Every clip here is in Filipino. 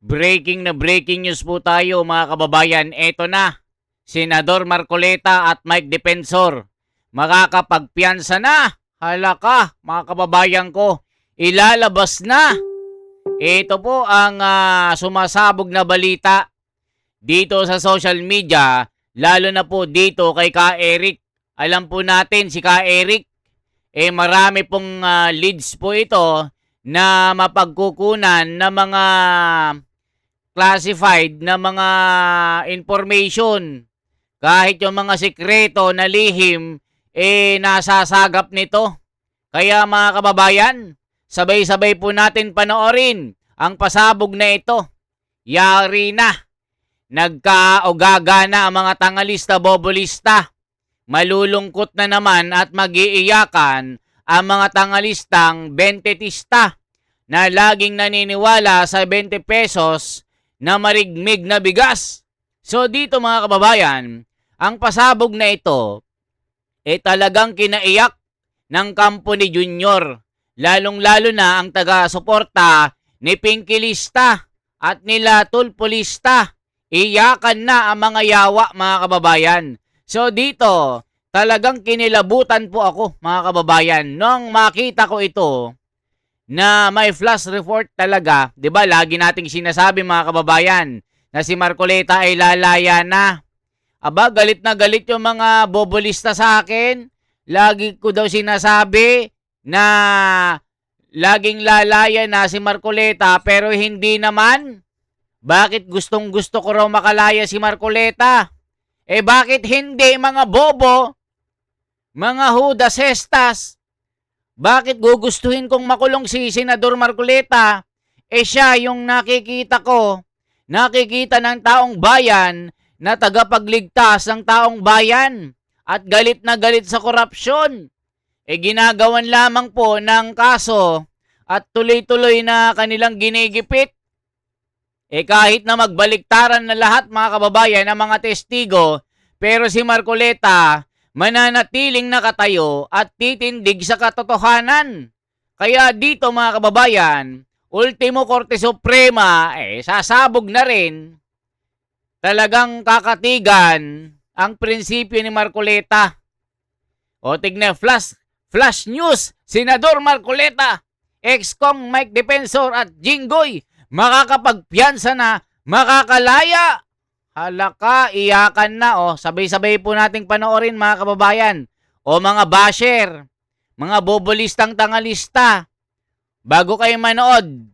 Breaking news po tayo mga kababayan. Eto na, Senador Marcoleta at Mike Defensor makakapagpiyansa na. Hala ka mga kababayan ko, ilalabas na. Ito po ang sumasabog na balita dito sa social media, lalo na po dito kay Ka Eric. Alam po natin si Ka Eric, marami pong leads po ito na mapagkukunan na mga classified na mga information. Kahit yung mga sikreto na lihim, nasasagap nito. Kaya mga kababayan, sabay-sabay po natin panoorin ang pasabog na ito. Yari na. Nagkaogaga na ang mga tangalista bobolista. Malulungkot na naman at mag-iiyakan ang mga tangalistang 20tista na laging naniniwala sa 20 pesos na marigmig na bigas. So dito mga kababayan, ang pasabog na ito talagang kinaiyak ng kampo ni Junior. Lalong-lalo na ang taga-suporta ni Pinkilista at nila Tulpolista. Iyakan na ang mga yawa mga kababayan. So dito, talagang kinilabutan po ako mga kababayan nung makita ko ito na may flash report talaga. 'Di ba? Lagi nating sinasabi mga kababayan na si Marcoleta ay lalaya na. Aba, galit na galit yung mga bobolista sa akin. Lagi ko daw sinasabi na laging lalaya na si Marcoleta pero hindi naman. Bakit gustong gusto ko raw makalaya si Marcoleta? Bakit hindi mga bobo? Mga Judas Estas? Bakit gugustuhin kong makulong si Senador Marcoleta? Siya yung nakikita ko. Nakikita ng taong bayan na tagapagligtas ng taong bayan at galit na galit sa korupsyon. Ginagawan lamang po ng kaso at tuloy-tuloy na kanilang ginigipit. Kahit na magbaliktaran na lahat mga kababayan ng mga testigo, pero si Marcoleta mananatiling nakatayo at titindig sa katotohanan. Kaya dito mga kababayan, Ultimo Korte Suprema, sasabog na rin. Talagang kakatigan ang prinsipyo ni Marcoleta. Tignan, flash news, Senador Marcoleta, ex-Kong Mike Defensor at Jinggoy, makakapagpiyansa na, makakalaya. Halaka, iyakan na. Sabay-sabay po nating panoorin mga kababayan. Mga basher, mga bobolistang tangalista, bago kayo manood,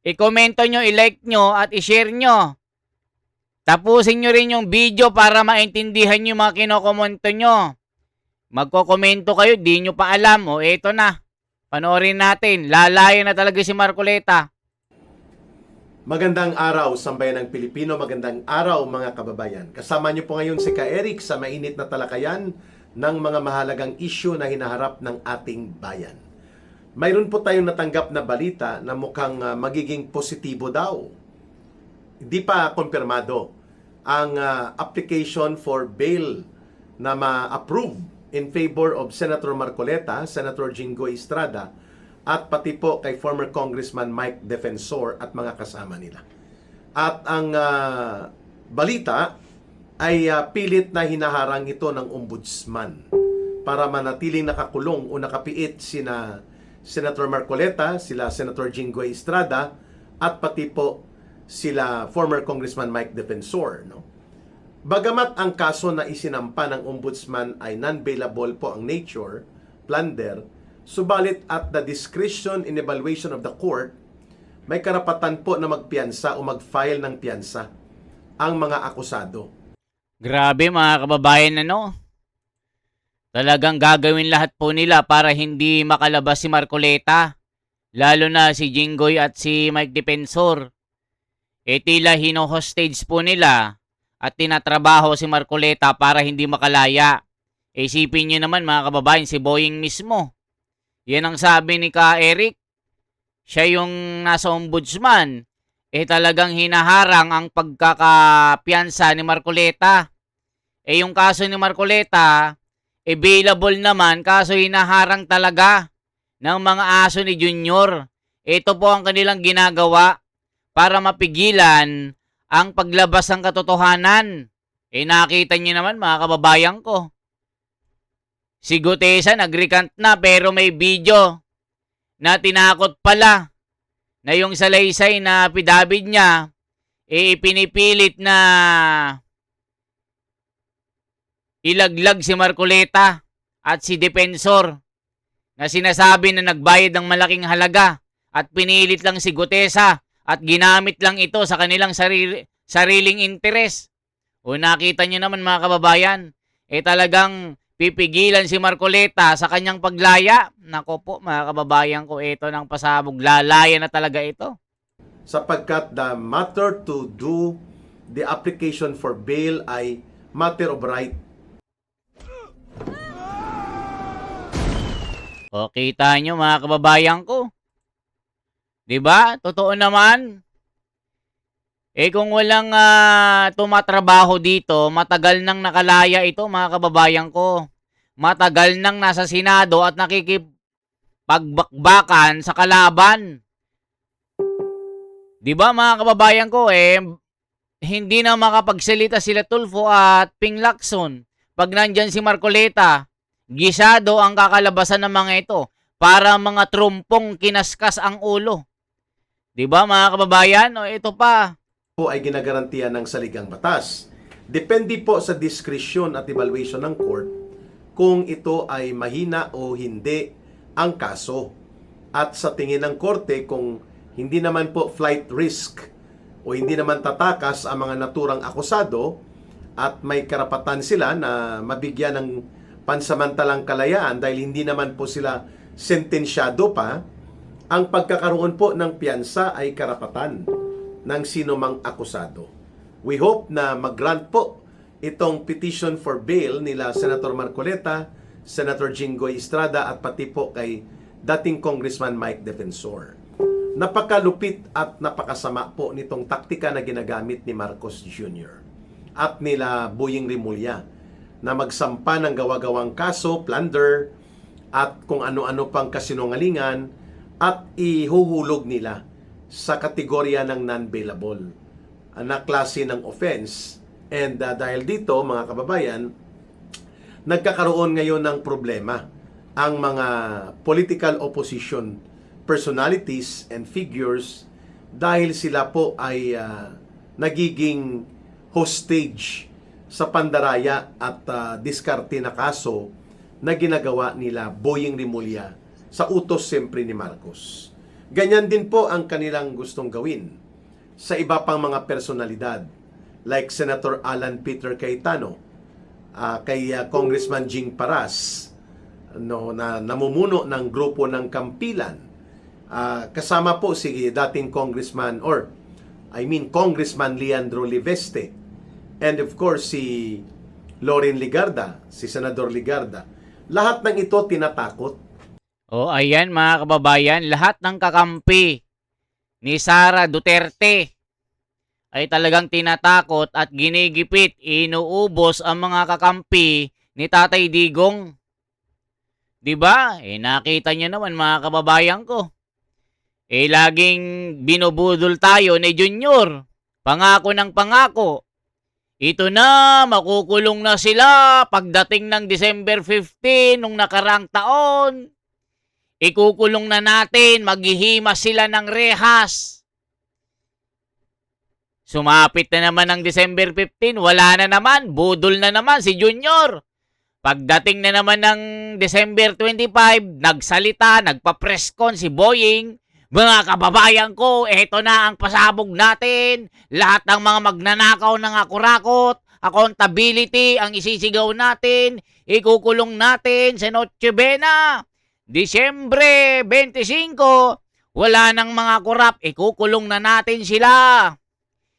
i-komento nyo, i-like nyo at i-share nyo. Tapusin nyo rin yung video para maintindihan nyo mga kinokomento nyo. Magkokomento kayo, di nyo pa alam. Eto na. Panoorin natin. Lalaya na talaga si Marcoleta. Magandang araw, sambayan ng Pilipino. Magandang araw, mga kababayan. Kasama niyo po ngayon si Ka Eric sa mainit na talakayan ng mga mahalagang isyu na hinaharap ng ating bayan. Mayroon po tayong natanggap na balita na mukhang magiging positibo daw. Hindi pa kumpirmado ang application for bail na ma-approve in favor of Senator Marcoleta, Senator Jinggoy Estrada, at pati po kay former Congressman Mike Defensor at mga kasama nila. At ang balita ay pilit na hinaharang ito ng ombudsman para manatiling nakakulong o nakapiit sina Senator Marcoleta, sila Senator Jinggoy Estrada, at pati po sila former Congressman Mike Defensor. Bagamat ang kaso na isinampa ng ombudsman ay non-bailable po ang nature, plunder, subalit at the discretion in evaluation of the court, may karapatan po na magpiyansa o mag-file ng piyansa ang mga akusado. Grabe mga kababayan, Talagang gagawin lahat po nila para hindi makalabas si Marcoleta, lalo na si Jinggoy at si Mike Defensor. Tila hino-hostage po nila at tinatrabaho si Marcoleta para hindi makalaya. Isipin nyo naman mga kababayan, si Boying mismo. Yan ang sabi ni Ka Eric. Siya yung nasa ombudsman. Talagang hinaharang ang pagkakapiyansa ni Marcoleta. Yung kaso ni Marcoleta, available naman, kaso hinaharang talaga ng mga aso ni Junior. Ito po ang kanilang ginagawa. para mapigilan ang paglabas ng katotohanan. Nakita niyo naman mga kababayan ko. Si Gutesa nag-recant na pero may video na tinakot pala na yung salaysay na affidavit niya ipinipilit na ilaglag si Marcoleta at si Defensor na sinasabi na nagbayad ng malaking halaga at pinilit lang si Gutesa at ginamit lang ito sa kanilang sariling interes. O nakita niyo naman mga kababayan, talagang pipigilan si Marcoleta sa kanyang paglaya. Nako po mga kababayan ko, ito ng pasabog. Lalaya na talaga ito. Sapagkat the matter to do the application for bail ay matter of right. O kita nyo mga kababayan ko. Diba? Totoo naman. Kung walang tumatrabaho dito, matagal nang nakalaya ito mga kababayan ko. Matagal nang nasa Senado at nakikipagbakbakan sa kalaban. Diba mga kababayan ko, hindi na makapagsalita sila Tulfo at Ping Lacson. Pag nandyan si Marcoleta, gisado ang kakalabasan ng mga ito para mga trumpong kinaskas ang ulo. Diba mga kababayan? Ito pa. Po ay ginagarantiyan ng saligang batas. Depende po sa diskresyon at evaluation ng court kung ito ay mahina o hindi ang kaso. At sa tingin ng korte, kung hindi naman po flight risk o hindi naman tatakas ang mga naturang akusado at may karapatan sila na mabigyan ng pansamantalang kalayaan dahil hindi naman po sila sentensyado pa, ang pagkakaroon po ng piyansa ay karapatan ng sino mang akusado. We hope na mag-grant po itong petition for bail nila Senator Marcoleta, Senator Jinggoy Estrada at pati po kay dating Congressman Mike Defensor. Napakalupit at napakasama po nitong taktika na ginagamit ni Marcos Jr. at nila Boying Rimulya na magsampa ng gawa-gawang kaso, plunder, at kung ano-ano pang kasinungalingan at ihuhulog nila sa kategorya ng non-bailable na klase ng offense. And dahil dito, mga kababayan, nagkakaroon ngayon ng problema ang mga political opposition personalities and figures dahil sila po ay nagiging hostage sa pandaraya at diskarte na kaso na ginagawa nila Boying Rimulya sa utos siyempre ni Marcos. Ganyan din po ang kanilang gustong gawin sa iba pang mga personalidad like Senator Alan Peter Cayetano, kay Congressman Jing Paras, na namumuno ng grupo ng Kampilan. Kasama po si dating Congressman Congressman Leandro Liveste, and of course si Loren Ligarda, si Senador Ligarda. Lahat ng ito tinatakot. Ayan mga kababayan, lahat ng kakampi ni Sara Duterte ay talagang tinatakot at ginigipit, inuubos ang mga kakampi ni Tatay Digong. Diba? Nakita niyo naman mga kababayan ko. Laging binubudol tayo ni Junior. Pangako ng pangako. Ito na, makukulong na sila pagdating ng December 15 nung nakarang taon. Ikukulong na natin, maghihimas sila ng rehas. Sumapit na naman ng December 15, wala na naman, budol na naman si Junior. Pagdating na naman ng December 25, nagsalita, nagpa-presscon si Boying. Mga kababayan ko, eto na ang pasabog natin. Lahat ng mga magnanakaw ng akurakot, accountability ang isisigaw natin. Ikukulong natin sa Noche Buena. Disyembre 25, wala nang mga kurap, ikukulong na natin sila.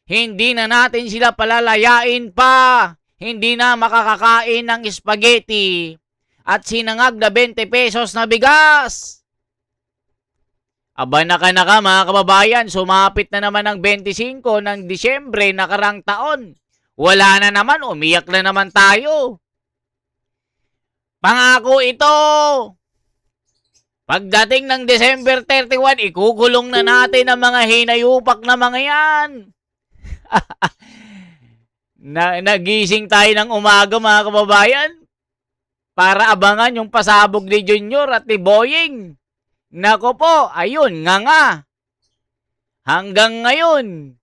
Hindi na natin sila palalayain pa. Hindi na makakakain ng spaghetti at sinangag na 20 pesos na bigas. Aba naka mga kababayan, sumapit na naman ang 25 ng Disyembre nakarang taon. Wala na naman, umiyak na naman tayo. Pangako ito. Pagdating ng December 31, ikukulong na natin ang mga hinayupak na mga yan. Nagising tayo ng umaga mga kababayan para abangan yung pasabog ni Junior at ni Boying. Nako po, ayun, nga. Hanggang ngayon,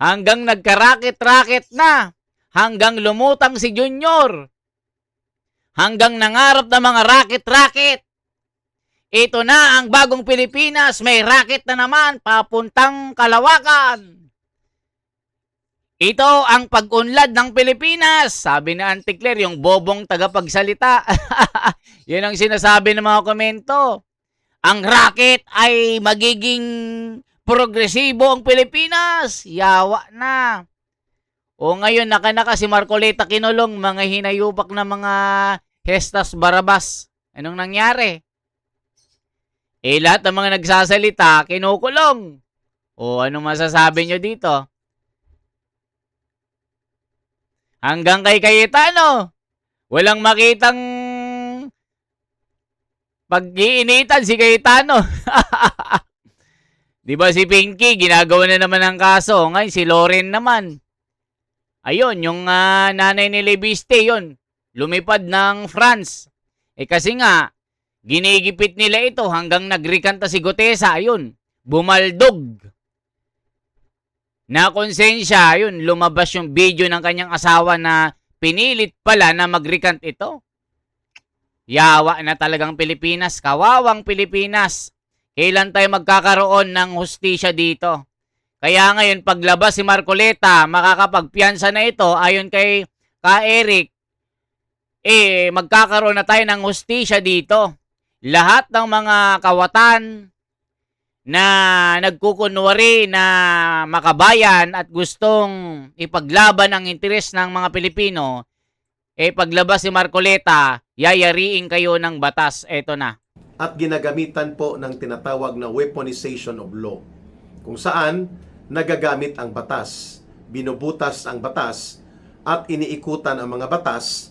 hanggang nagkarakit-rakit na, hanggang lumutang si Junior, hanggang nangarap na mga rakit-rakit. Ito na ang bagong Pilipinas, may racket na naman papuntang Kalawakan. Ito ang pag-unlad ng Pilipinas, sabi na Auntie Claire, yung bobong tagapagsalita. Yan ang sinasabi ng mga komento. Ang racket ay magiging progresibo ang Pilipinas. Yawa na. O ngayon, naka si Marcoleta kinulong, mga hinayubak na mga Hestas Barabas. Anong nangyari? Lahat ng mga nagsasalita, kinukulong. O ano masasabi nyo dito? Hanggang kay Cayetano, walang makitang pag-iinitan si Cayetano. Di ba si Pinky, ginagawa na naman ang kaso. Ngayon, si Loren naman. Ayun, yung nanay ni Lebiste, yun. Lumipad ng France. Kasi nga, ginigipit nila ito hanggang nagrikanta si Gutesa, ayun, bumaldog. Nakonsensya, ayun, lumabas yung video ng kanyang asawa na pinilit pala na magrikant ito. Yawa na talagang Pilipinas, kawawang Pilipinas. Kailan tayo magkakaroon ng hustisya dito? Kaya ngayon, paglabas si Marcoleta, makakapagpiyansa na ito, ayon kay Eric, magkakaroon na tayo ng hustisya dito. Lahat ng mga kawatan na nagkukunwari na makabayan at gustong ipaglaban ang interes ng mga Pilipino, paglabas si Marcoleta, yayariin kayo ng batas. Eto na. At ginagamitan po ng tinatawag na weaponization of law, kung saan nagagamit ang batas, binubutas ang batas, at iniikutan ang mga batas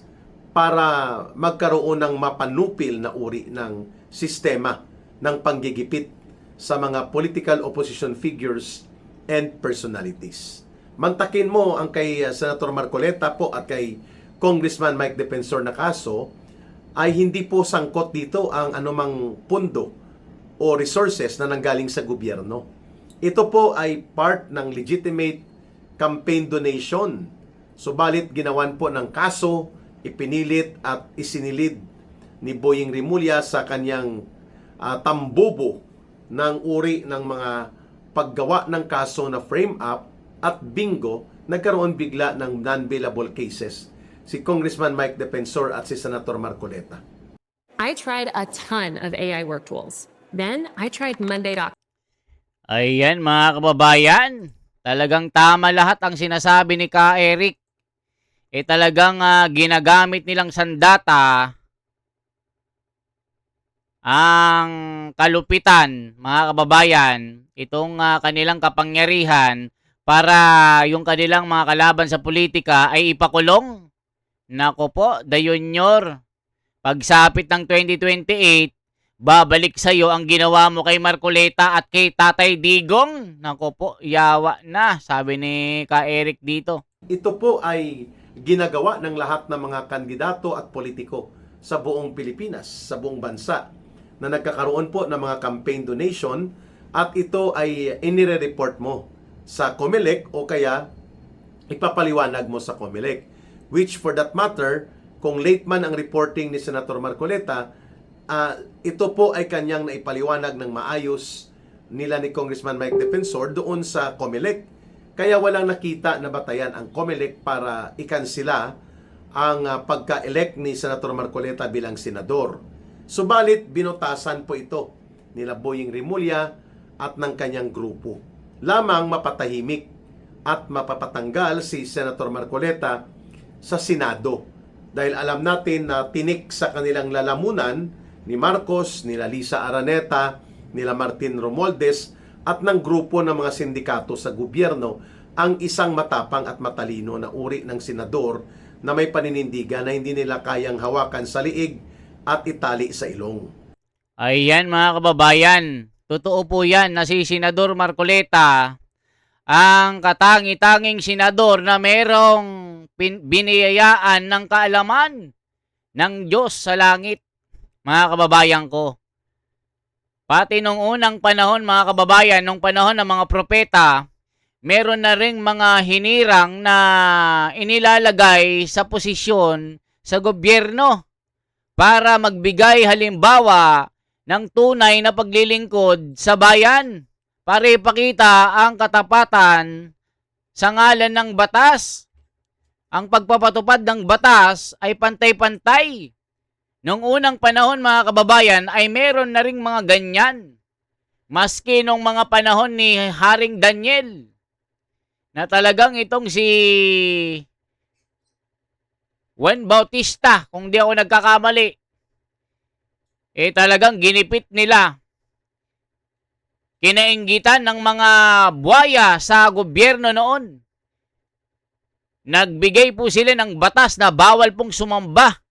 para magkaroon ng mapanupil na uri ng sistema ng panggigipit sa mga political opposition figures and personalities. Mantakin mo ang kay Senator Marcoleta po at kay Congressman Mike Defensor na kaso ay hindi po sangkot dito ang anumang pundo o resources na nanggaling sa gobyerno. Ito po ay part ng legitimate campaign donation. Subalit ginawan po ng kaso, ipinilit at isinilid ni Boying Rimulya sa kanyang tambubo ng uri ng mga paggawa ng kaso na frame up at bingo, nagkaroon bigla ng non-bailable cases si Congressman Mike Defensor at si Senator Marcoleta. I tried a ton of AI work tools. Then I tried Monday.com. Ayan mga kababayan, talagang tama lahat ang sinasabi ni Ka Eric. Talagang ginagamit nilang sandata ang kalupitan, mga kababayan, itong kanilang kapangyarihan para yung kanilang mga kalaban sa politika ay ipakulong. Nako po, Dayunyor, pagsapit ng 2028, babalik sa'yo ang ginawa mo kay Marcoleta at kay Tatay Digong. Nako po, yawa na, sabi ni Ka Eric dito. Ito po ay ginagawa ng lahat ng mga kandidato at politiko sa buong Pilipinas, sa buong bansa, na nagkakaroon po ng mga campaign donation at ito ay inire-report mo sa COMELEC o kaya ipapaliwanag mo sa COMELEC. Which for that matter, kung late man ang reporting ni Senator Marcoleta, ito po ay kanyang naipaliwanag ng maayos nila ni Congressman Mike Defensor doon sa COMELEC. Kaya walang nakita na batayan ang COMELEC para ikansila ang pagka-elect ni Senator Marcoleta bilang senador. Subalit, binutasan po ito nila Boying Rimulya at ng kanyang grupo. Lamang mapatahimik at mapapatanggal si Senator Marcoleta sa Senado. Dahil alam natin na tinik sa kanilang lalamunan ni Marcos, nila Lisa Araneta, nila Martin Romualdez, at ng grupo ng mga sindikato sa gobyerno ang isang matapang at matalino na uri ng senador na may paninindigan na hindi nila kayang hawakan sa liig at itali sa ilong. Ayan mga kababayan, totoo po yan na si Senador Marcoleta ang katangi-tanging senador na merong biniyayaan ng kaalaman ng Diyos sa langit, mga kababayan ko. Pati nung unang panahon mga kababayan, nung panahon ng mga propeta, meron na ring mga hinirang na inilalagay sa posisyon sa gobyerno para magbigay halimbawa ng tunay na paglilingkod sa bayan para ipakita ang katapatan sa ngalan ng batas. Ang pagpapatupad ng batas ay pantay-pantay. Nung unang panahon mga kababayan ay meron na ring mga ganyan. Maski nung mga panahon ni Haring Daniel na talagang itong si Juan Bautista, kung di ako nagkakamali, talagang ginipit nila. Kinainggitan ng mga buwaya sa gobyerno noon. Nagbigay po sila ng batas na bawal pong sumamba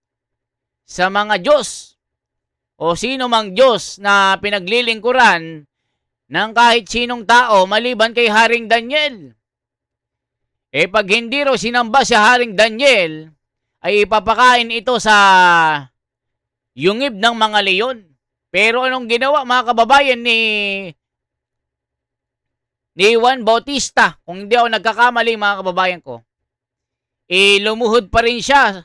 sa mga Diyos o sino mang Diyos na pinaglilingkuran ng kahit sinong tao maliban kay Haring Daniel. Pag hindi raw sinamba si Haring Daniel, ay ipapakain ito sa yungib ng mga leyon. Pero anong ginawa mga kababayan ni Juan Bautista, kung hindi ako nagkakamali mga kababayan ko, lumuhod pa rin siya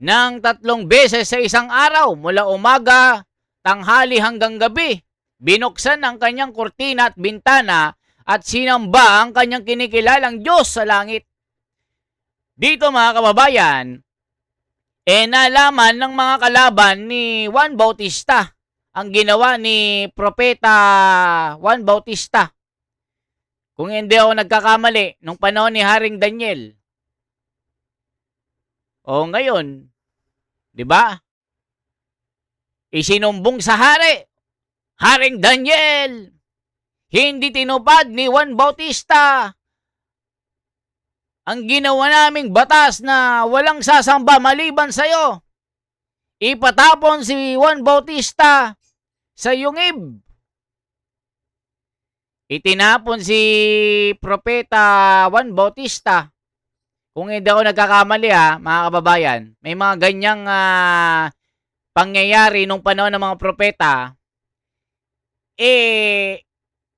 ng 3 beses sa isang araw, mula umaga, tanghali hanggang gabi. Binuksan ang kanyang kurtina at bintana at sinamba ang kanyang kinikilalang Diyos sa langit. Dito mga kababayan, nalaman ng mga kalaban ni Juan Bautista ang ginawa ni Propeta Juan Bautista. Kung hindi ako nagkakamali, nung panahon ni Haring Daniel. O ngayon, di ba? Isinumbong sa hari, Haring Daniel, hindi tinupad ni Juan Bautista ang ginawa naming batas na walang sasamba maliban sa'yo. Ipatapon si Juan Bautista sa yungib. Itinapon si Propeta Juan Bautista. Kung hindi ako nagkakamali mga kababayan, may mga ganyang pangyayari nung panahon ng mga propeta.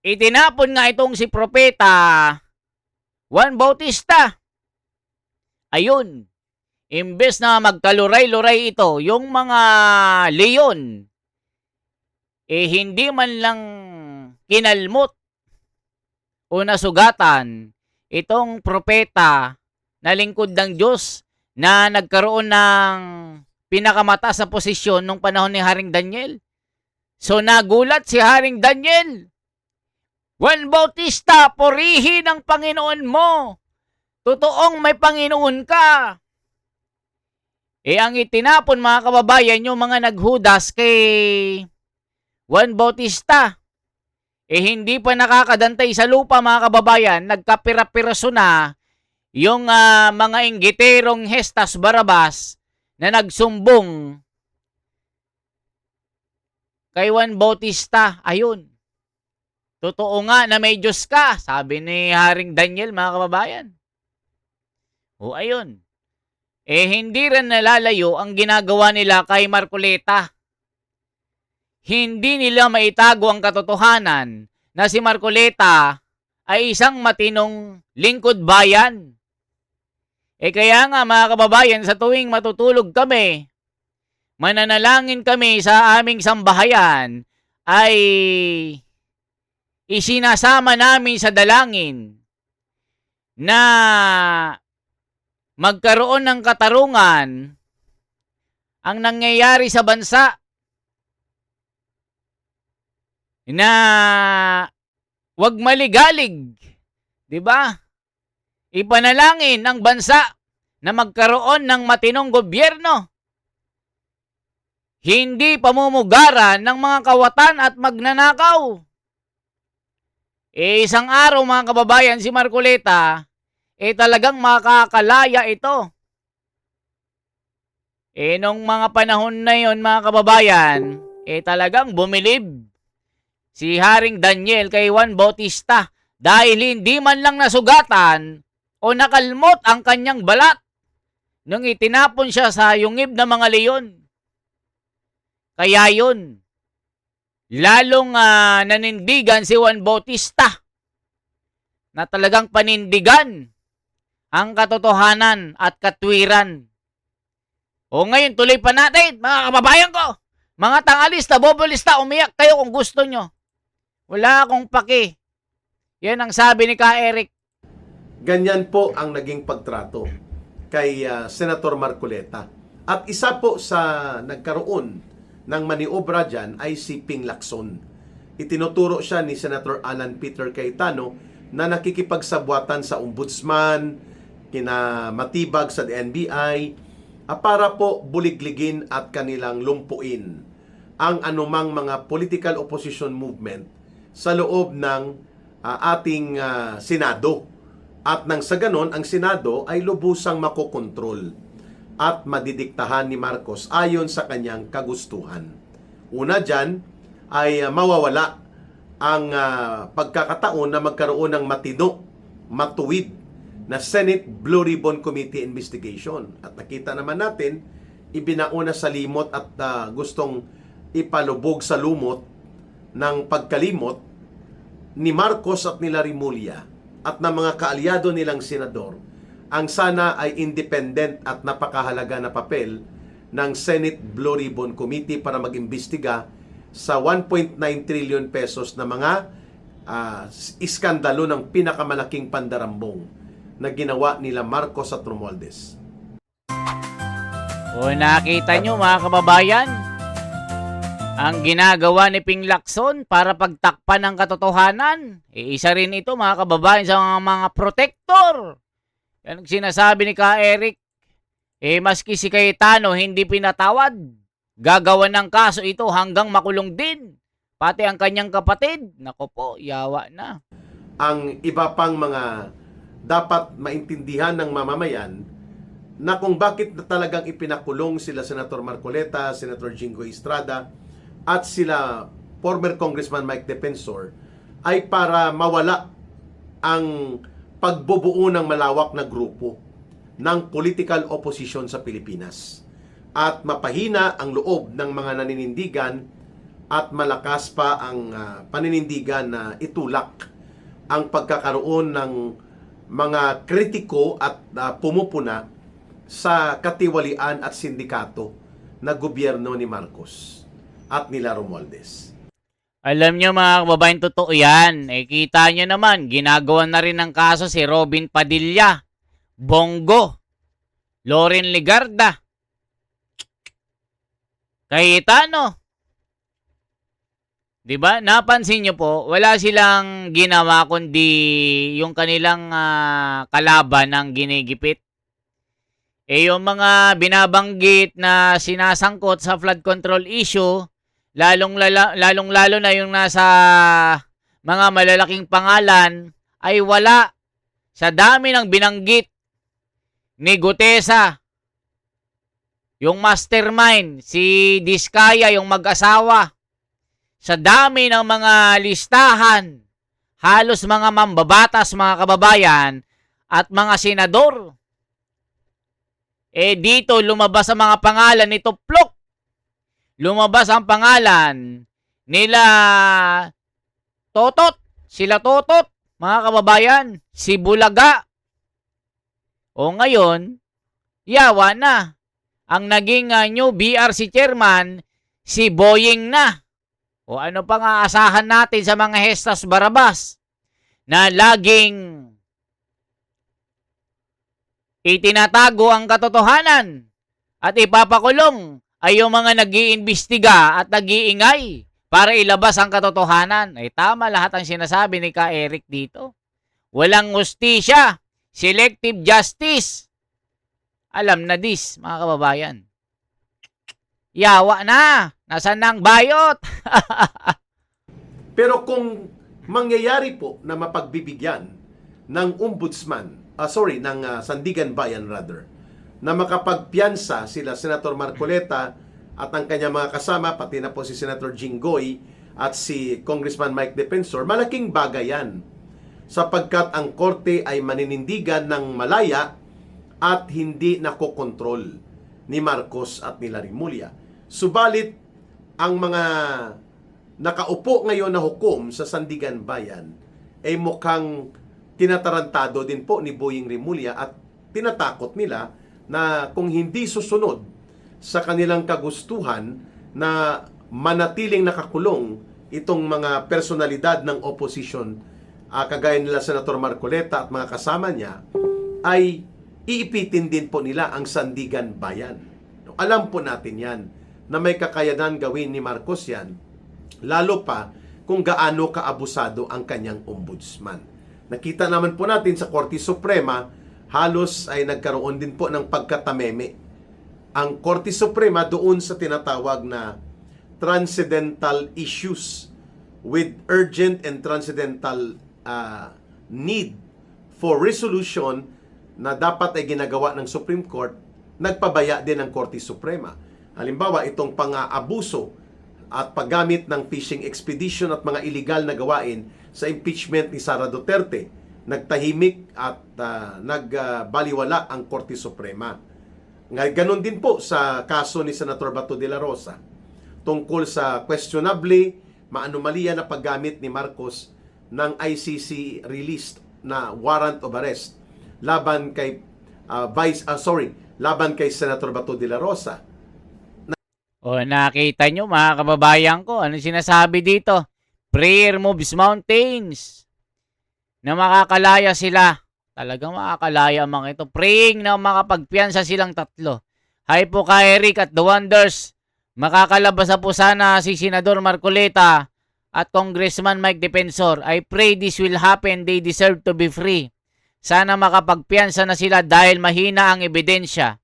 Itinapon nga itong si Propeta Juan Bautista. Ayun, imbes na magkaluray-luray ito, yung mga leyon, hindi man lang kinalmot o nasugatan itong propeta na lingkod ng Diyos na nagkaroon ng pinakamataas sa posisyon nung panahon ni Haring Daniel. So nagulat si Haring Daniel. Juan Bautista, purihin ang Panginoon mo. Totoong may Panginoon ka. Ang itinapon mga kababayan, yung mga naghudas kay Juan Bautista, hindi pa nakakadantay sa lupa mga kababayan, nagkapira-piraso na yung mga inggiterong Hestas Barabas na nagsumbong kay Juan Bautista. Ayun, totoo nga na may Diyos ka, sabi ni Haring Daniel mga kababayan. O ayun, hindi rin nalalayo ang ginagawa nila kay Marcoleta. Hindi nila maitago ang katotohanan na si Marcoleta ay isang matinong lingkod bayan. Kaya nga mga kababayan, sa tuwing matutulog kami, mananalangin kami sa aming sambahayan, ay isinasama namin sa dalangin na magkaroon ng katarungan ang nangyayari sa bansa, na wag maligalig, di ba? Ipanalangin ang bansa na magkaroon ng matinong gobyerno, hindi pamumugaran ng mga kawatan at magnanakaw. Isang araw mga kababayan, si Marcoleta talagang makakalaya ito. Nung mga panahon na yon mga kababayan, talagang bumilib si Haring Daniel kay Juan Bautista dahil hindi man lang nasugatan o nakalmot ang kanyang balat nung itinapon siya sa yungib ng mga leyon. Kaya yun, lalong nanindigan si Juan Bautista na talagang panindigan ang katotohanan at katwiran. O ngayon, tuloy pa natin, mga kababayan ko. Mga tangalista, bobolista, umiyak kayo kung gusto nyo. Wala akong paki. Yan ang sabi ni Ka Eric. Ganyan po ang naging pagtrato kay Senator Marcoleta. At isa po sa nagkaroon ng maniobra dyan ay si Ping Lacson. Itinuturo siya ni Senator Alan Peter Cayetano na nakikipagsabwatan sa ombudsman, kina Matibag sa NBI, para po buligligin at kanilang lumpuin ang anumang mga political opposition movement sa loob ng ating Senado. At nang sa ganon, ang Senado ay lubusang makokontrol at madidiktahan ni Marcos ayon sa kanyang kagustuhan. Una dyan ay mawawala ang pagkakataon na magkaroon ng matino, matuwid na Senate Blue Ribbon Committee investigation. At nakita naman natin, ibinauna sa limot at gustong ipalubog sa lumot ng pagkalimot ni Marcos at nila Rimulya at ng mga kaalyado nilang senador ang sana ay independent at napakahalaga na papel ng Senate Blue Ribbon Committee para mag-imbestiga sa 1.9 trillion pesos na mga iskandalo ng pinakamalaking pandarambong na ginawa nila Marcos at Romualdez. O nakita nyo mga kababayan, ang ginagawa ni Ping Lacson para pagtakpan ng katotohanan. Isa rin ito mga kababayan sa mga protector. Yan ang sinasabi ni Ka Eric. Maski si Cayetano hindi pinatawad, gagawa ng kaso ito hanggang makulong din. Pati ang kanyang kapatid. Nako po, yawa na. Ang iba pang mga dapat maintindihan ng mamamayan na kung bakit na talagang ipinakulong sila Senator Marcoleta, Senator Jingo Estrada at sila former Congressman Mike Defensor ay para mawala ang pagbubuo ng malawak na grupo ng political opposition sa Pilipinas at mapahina ang loob ng mga naninindigan at malakas pa ang paninindigan na itulak ang pagkakaroon ng mga kritiko at pumupuna sa katiwalian at sindikato na gobyerno ni Marcos at nila Romualdez. Alam nyo mga kababayan, totoo yan. Kita nyo naman, ginagawa na rin ng kaso si Robin Padilla, Bongo, Loren Legarda, Cayetano. Diba? Napansin nyo po, wala silang ginawa kundi yung kanilang kalaban ng ginigipit. Yung mga binabanggit na sinasangkot sa flood control issue, lalong-lalo na yung nasa mga malalaking pangalan, ay wala. Sa dami ng binanggit ni Gutesa, yung mastermind, si Diskaya, yung mag-asawa, sa dami ng mga listahan, halos mga mambabatas, mga kababayan, at mga senador. Dito lumabas ang mga pangalan ni Tuplok. Lumabas ang pangalan nila Totot, sila Totot, mga kababayan, si Bulaga. O ngayon, yawa na. Ang naging new BRC chairman, si Boying na. O ano pang aasahan natin sa mga Hestas Barabas na laging itinatago ang katotohanan at ipapakulong ay yung mga nag-iimbestiga at nag-iingay para ilabas ang katotohanan. Ay tama lahat ang sinasabi ni Ka Eric dito. Walang hustisya, selective justice. Alam na this, mga kababayan. Yawa na. Nasaan na ang bayot? Pero kung mangyayari po na mapagbibigyan ng ombudsman, ng Sandigan Bayan rather, na makapagpiyansa sila Senator Marcoleta at ang kanyang mga kasama, pati na po si Senator Jinggoy at si Congressman Mike Defensor, malaking bagay yan sapagkat ang korte ay maninindigan ng malaya at hindi nakokontrol ni Marcos at ni Rimulya. Subalit, ang mga nakaupo ngayon na hukom sa Sandigan Bayan ay mukhang tinatarantado din po ni Boying Rimulya at tinatakot nila na kung hindi susunod sa kanilang kagustuhan na manatiling nakakulong itong mga personalidad ng opposition, kagaya nila Senator Marcoleta at mga kasama niya, ay iipitin din po nila ang Sandigan Bayan. Alam po natin yan, na may kakayanan gawin ni Marcos yan, lalo pa kung gaano kaabusado ang kanyang ombudsman. Nakita naman po natin sa Korte Suprema, halos ay nagkaroon din po ng pagkatameme ang Korte Suprema doon sa tinatawag na transcendental issues with urgent and transcendental need for resolution na dapat ay ginagawa ng Supreme Court, nagpabaya din ang Korte Suprema. Halimbawa, itong pang-aabuso at paggamit ng fishing expedition at mga illegal na gawain sa impeachment ni Sara Duterte, nagtahimik at nagbaliwala ang Korte Suprema. Ganon din po sa kaso ni Senator Bato de la Rosa tungkol sa questionably maanomalya na paggamit ni Marcos ng ICC released na warrant of arrest laban kay laban kay Senator Bato de la Rosa. O nakita nyo mga kababayan ko, ano sinasabi dito? Prayer moves mountains. Na makakalaya sila. Talagang makakalaya ang mga ito. Praying na makapagpiyansa silang tatlo. Hi po ka Eric at The Wonders. Makakalabas po sana si Senador Marcoleta at Congressman Mike Defensor. I pray this will happen. They deserve to be free. Sana makapagpiyansa na sila dahil mahina ang ebidensya.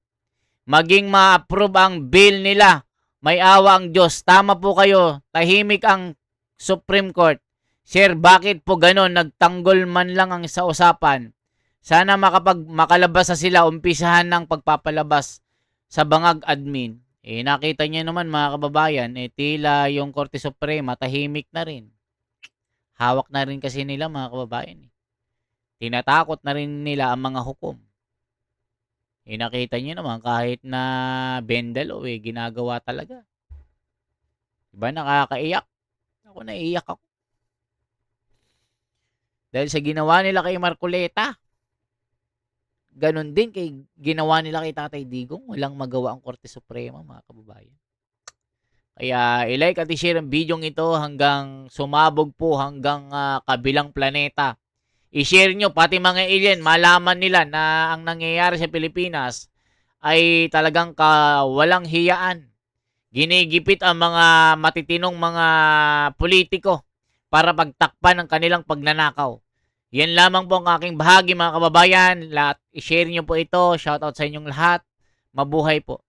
Maging ma-approve ang bill nila. May awa ang Diyos. Tama po kayo. Tahimik ang Supreme Court. Sir, bakit po ganon? Nagtanggol man lang ang sa usapan. Sana makalabas na sila. Umpisahan ng pagpapalabas sa bangag admin. Nakita niyo naman mga kababayan, tila yung Korte Suprema tahimik na rin. Hawak na rin kasi nila mga kababayan. Tinatakot na rin nila ang mga hukom. Nakita niyo naman kahit na bendalo ginagawa talaga. Diba nakakaiyak? Ako naiiyak ako. Dahil sa ginawa nila kay Marcoleta. Ganon din kay ginawa nila kay Tatay Digong. Walang magawa ang Korte Suprema mga kababayan. Kaya i-like at i-share ang video ito hanggang sumabog po hanggang kabilang planeta. I-share nyo, pati mga alien, malaman nila na ang nangyayari sa Pilipinas ay talagang walang hiyaan. Ginigipit ang mga matitinong mga politiko para pagtakpan ang kanilang pagnanakaw. Yan lamang po ang aking bahagi mga kababayan. I-share nyo po ito. Shoutout sa inyong lahat. Mabuhay po.